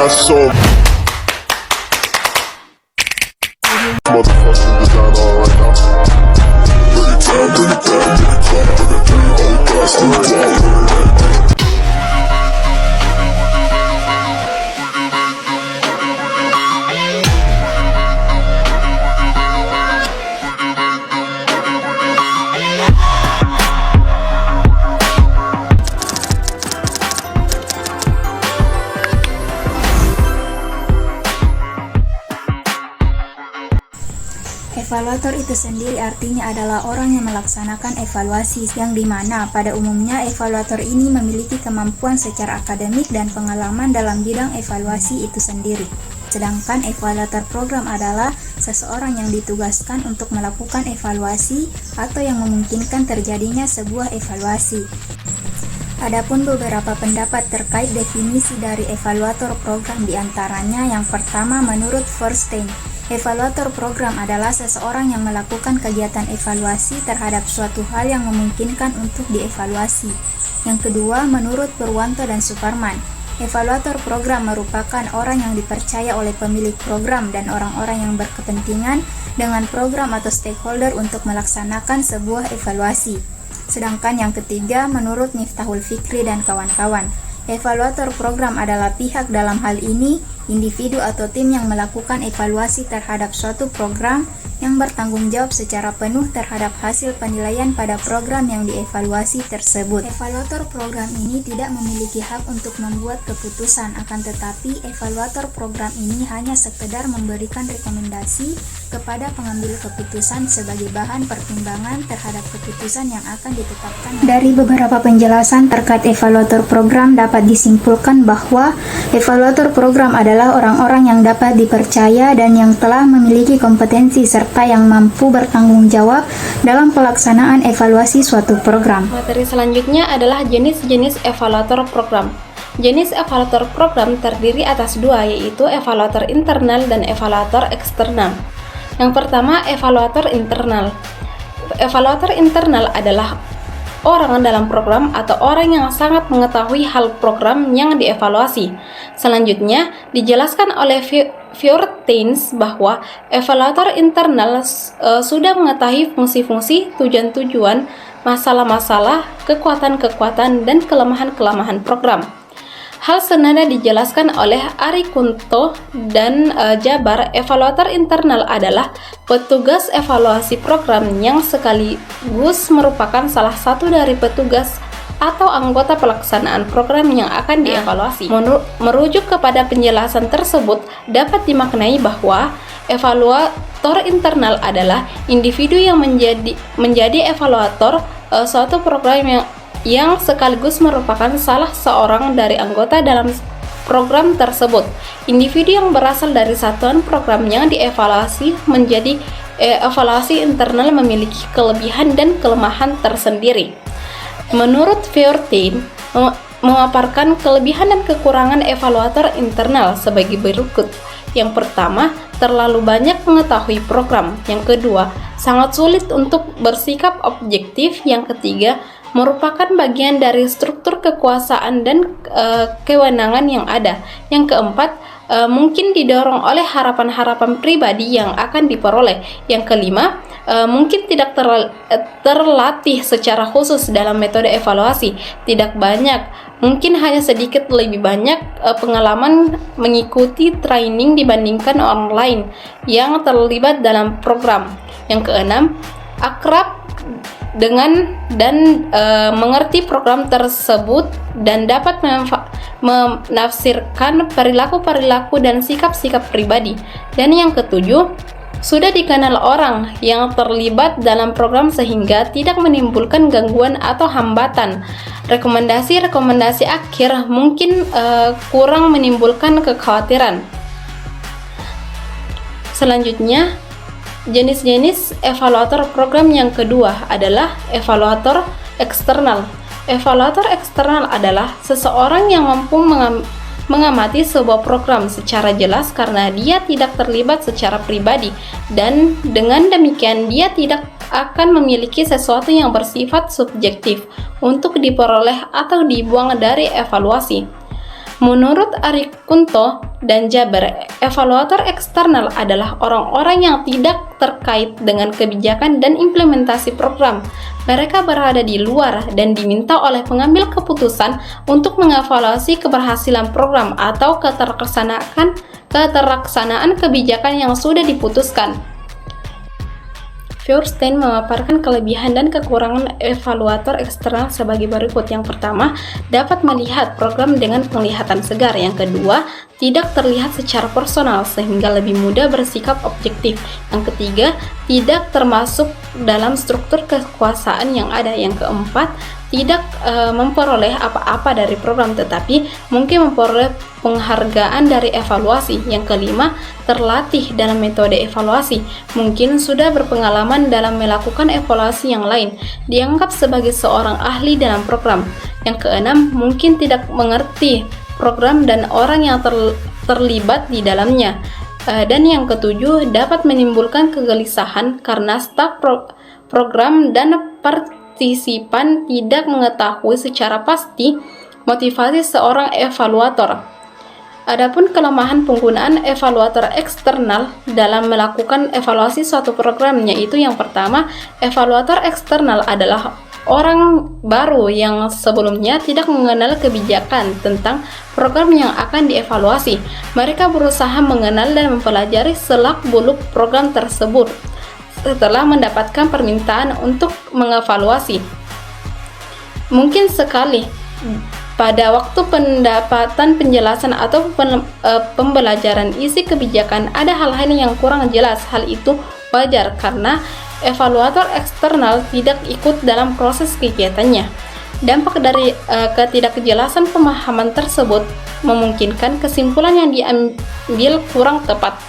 my soul. Motherfucking design all right now. Bring it down, bring it down, bring it down. I got 3 whole guys to the wall. Evaluator itu sendiri artinya adalah orang yang melaksanakan evaluasi, yang dimana pada umumnya evaluator ini memiliki kemampuan secara akademik dan pengalaman dalam bidang evaluasi itu sendiri. Sedangkan evaluator program adalah seseorang yang ditugaskan untuk melakukan evaluasi atau yang memungkinkan terjadinya sebuah evaluasi. Adapun beberapa pendapat terkait definisi dari evaluator program, diantaranya yang pertama menurut Feuerstein, evaluator program adalah seseorang yang melakukan kegiatan evaluasi terhadap suatu hal yang memungkinkan untuk dievaluasi. Yang kedua, menurut Purwanto dan Suparman, evaluator program merupakan orang yang dipercaya oleh pemilik program dan orang-orang yang berkepentingan dengan program atau stakeholder untuk melaksanakan sebuah evaluasi. Sedangkan yang ketiga, menurut Miftahul Fikri dan kawan-kawan, evaluator program adalah pihak, dalam hal ini individu atau tim yang melakukan evaluasi terhadap suatu program yang bertanggung jawab secara penuh terhadap hasil penilaian pada program yang dievaluasi tersebut. Evaluator program ini tidak memiliki hak untuk membuat keputusan, akan tetapi evaluator program ini hanya sekedar memberikan rekomendasi kepada pengambil keputusan sebagai bahan pertimbangan terhadap keputusan yang akan ditetapkan. Dari beberapa penjelasan terkait evaluator program dapat disimpulkan bahwa evaluator program adalah orang-orang yang dapat dipercaya dan yang telah memiliki kompetensi serta yang mampu bertanggung jawab dalam pelaksanaan evaluasi suatu program. Materi selanjutnya adalah jenis-jenis evaluator program. Jenis evaluator program terdiri atas dua, yaitu evaluator internal dan evaluator eksternal. Yang pertama, evaluator internal. Evaluator internal adalah orang dalam program atau orang yang sangat mengetahui hal program yang dievaluasi. Selanjutnya, dijelaskan oleh Feuerstein bahwa evaluator internal sudah mengetahui fungsi-fungsi, tujuan-tujuan, masalah-masalah, kekuatan-kekuatan, dan kelemahan-kelemahan program. Hal senada dijelaskan oleh Ari Kunto dan Jabar. Evaluator internal adalah petugas evaluasi program yang sekaligus merupakan salah satu dari petugas atau anggota pelaksanaan program yang akan dievaluasi. Merujuk kepada penjelasan tersebut, dapat dimaknai bahwa evaluator internal adalah individu yang menjadi evaluator suatu program yang sekaligus merupakan salah seorang dari anggota dalam program tersebut. Individu yang berasal dari satuan program yang dievaluasi menjadi evaluasi internal memiliki kelebihan dan kelemahan tersendiri. Menurut Feuerstein, memaparkan kelebihan dan kekurangan evaluator internal sebagai berikut. Yang pertama, terlalu banyak mengetahui program. Yang kedua, sangat sulit untuk bersikap objektif. Yang ketiga, merupakan bagian dari struktur kekuasaan dan kewenangan yang ada. Yang keempat, mungkin didorong oleh harapan-harapan pribadi yang akan diperoleh. Yang kelima, mungkin tidak terlatih secara khusus dalam metode evaluasi. Tidak banyak, mungkin hanya sedikit lebih banyak pengalaman mengikuti training dibandingkan online yang terlibat dalam program. Yang keenam, akrab dengan dan mengerti program tersebut dan dapat menafsirkan perilaku-perilaku dan sikap-sikap pribadi. Dan yang ketujuh, sudah dikenal orang yang terlibat dalam program sehingga tidak menimbulkan gangguan atau hambatan. Rekomendasi-rekomendasi akhir mungkin kurang menimbulkan kekhawatiran. Selanjutnya, jenis-jenis evaluator program yang kedua adalah evaluator eksternal. Evaluator eksternal adalah seseorang yang mampu mengamati sebuah program secara jelas karena dia tidak terlibat secara pribadi, dan dengan demikian dia tidak akan memiliki sesuatu yang bersifat subjektif untuk diperoleh atau dibuang dari evaluasi. Menurut Ari Kunto dan Jaber, evaluator eksternal adalah orang-orang yang tidak terkait dengan kebijakan dan implementasi program. Mereka berada di luar dan diminta oleh pengambil keputusan untuk mengevaluasi keberhasilan program atau keterlaksanaan kebijakan yang sudah diputuskan. Feuerstein memaparkan kelebihan dan kekurangan evaluator eksternal sebagai berikut. Yang pertama, dapat melihat program dengan penglihatan segar. Yang kedua, tidak terlihat secara personal sehingga lebih mudah bersikap objektif. Yang ketiga, tidak termasuk dalam struktur kekuasaan yang ada. Yang keempat, tidak memperoleh apa-apa dari program tetapi mungkin memperoleh penghargaan dari evaluasi. Yang kelima, terlatih dalam metode evaluasi, mungkin sudah berpengalaman dalam melakukan evaluasi yang lain, dianggap sebagai seorang ahli dalam program. Yang keenam, mungkin tidak mengerti program dan orang yang terlibat di dalamnya. Dan yang ketujuh, dapat menimbulkan kegelisahan karena staf program dan partisipan tidak mengetahui secara pasti motivasi seorang evaluator. Adapun kelemahan penggunaan evaluator eksternal dalam melakukan evaluasi suatu program, yaitu yang pertama, evaluator eksternal adalah orang baru yang sebelumnya tidak mengenal kebijakan tentang program yang akan dievaluasi. Mereka berusaha mengenal dan mempelajari selak-beluk program tersebut setelah mendapatkan permintaan untuk mengevaluasi. Mungkin sekali pada waktu pendapatan penjelasan atau pembelajaran isi kebijakan ada hal-hal yang kurang jelas. Hal itu wajar karena evaluator eksternal tidak ikut dalam proses kegiatannya. Dampak dari ketidakjelasan pemahaman tersebut memungkinkan kesimpulan yang diambil kurang tepat.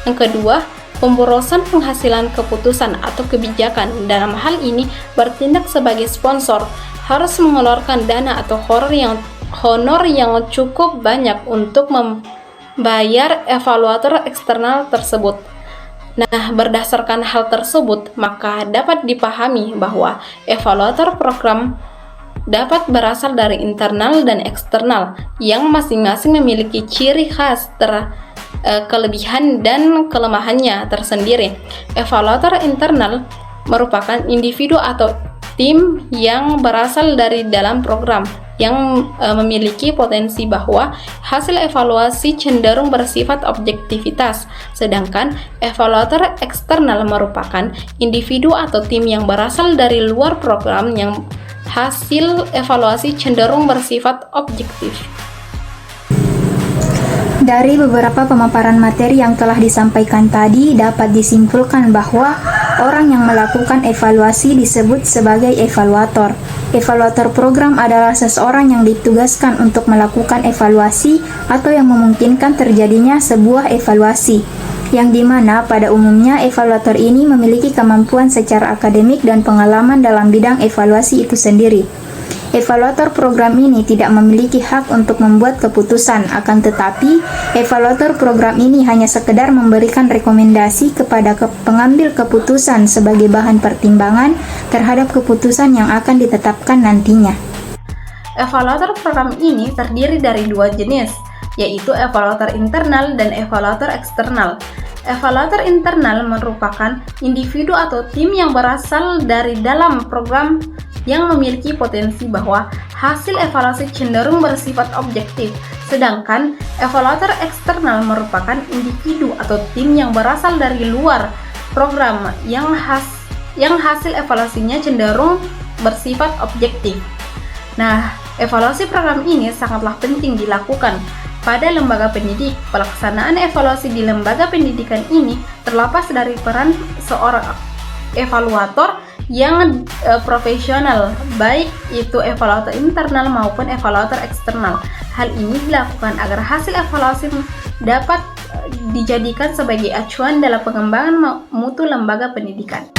Yang kedua, pemborosan penghasilan keputusan atau kebijakan. Dalam hal ini, bertindak sebagai sponsor harus mengeluarkan dana atau honor yang cukup banyak untuk membayar evaluator eksternal tersebut. Nah, berdasarkan hal tersebut, maka dapat dipahami bahwa evaluator program dapat berasal dari internal dan eksternal yang masing-masing memiliki ciri khas kelebihan dan kelemahannya tersendiri. Evaluator internal merupakan individu atau tim yang berasal dari dalam program yang memiliki potensi bahwa hasil evaluasi cenderung bersifat objektivitas, sedangkan evaluator eksternal merupakan individu atau tim yang berasal dari luar program yang hasil evaluasi cenderung bersifat objektif. Dari beberapa pemaparan materi yang telah disampaikan tadi, dapat disimpulkan bahwa orang yang melakukan evaluasi disebut sebagai evaluator. Evaluator program adalah seseorang yang ditugaskan untuk melakukan evaluasi atau yang memungkinkan terjadinya sebuah evaluasi, yang dimana pada umumnya evaluator ini memiliki kemampuan secara akademik dan pengalaman dalam bidang evaluasi itu sendiri. Evaluator program ini tidak memiliki hak untuk membuat keputusan, akan tetapi evaluator program ini hanya sekedar memberikan rekomendasi kepada pengambil keputusan sebagai bahan pertimbangan terhadap keputusan yang akan ditetapkan nantinya. Evaluator program ini terdiri dari dua jenis, yaitu evaluator internal dan evaluator eksternal. Evaluator internal merupakan individu atau tim yang berasal dari dalam program yang memiliki potensi bahwa hasil evaluasi cenderung bersifat objektif, sedangkan evaluator eksternal merupakan individu atau tim yang berasal dari luar program yang hasil evaluasinya cenderung bersifat objektif. Nah, evaluasi program ini sangatlah penting dilakukan pada lembaga pendidik. Pelaksanaan evaluasi di lembaga pendidikan ini terlepas dari peran seorang evaluator yang profesional, baik itu evaluator internal maupun evaluator eksternal. Hal ini dilakukan agar hasil evaluasi dapat dijadikan sebagai acuan dalam pengembangan mutu lembaga pendidikan.